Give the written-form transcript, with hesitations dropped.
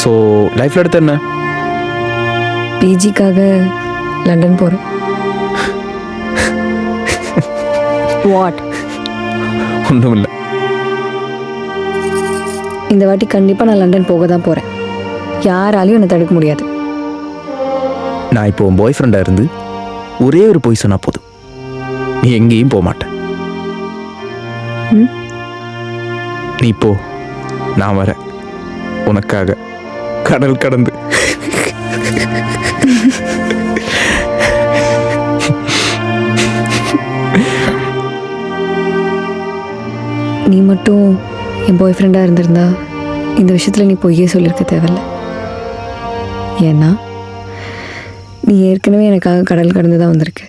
So லைஃப்பில் அடுத்து என்ன? பிஜிக்காக லண்டன் போகிறேன். வாட்? ஒன்றும் இல்லை. இந்த வாட்டி கண்டிப்பாக நான் லண்டன் போக தான் போகிறேன். யாராலையும் என்னை தடுக்க முடியாது. நான் இப்போ உன் பாய் ஃப்ரெண்டாக இருந்து ஒரே ஒரு பொய் சொன்னால் போதும், நீ எங்கேயும் போக மாட்டேன். ம்? நீ போ, நான் வரேன் உனக்காக கடல் கடந்து. நீ மட்டும் என் பாய் ஃப்ரெண்டாக இருந்திருந்தா இந்த விஷயத்தில் நீ பொய்யே சொல்லியிருக்க தேவையில்ல. ஏன்னா நீ ஏற்கனவே எனக்காக கடல் கடந்து தான் வந்திருக்க.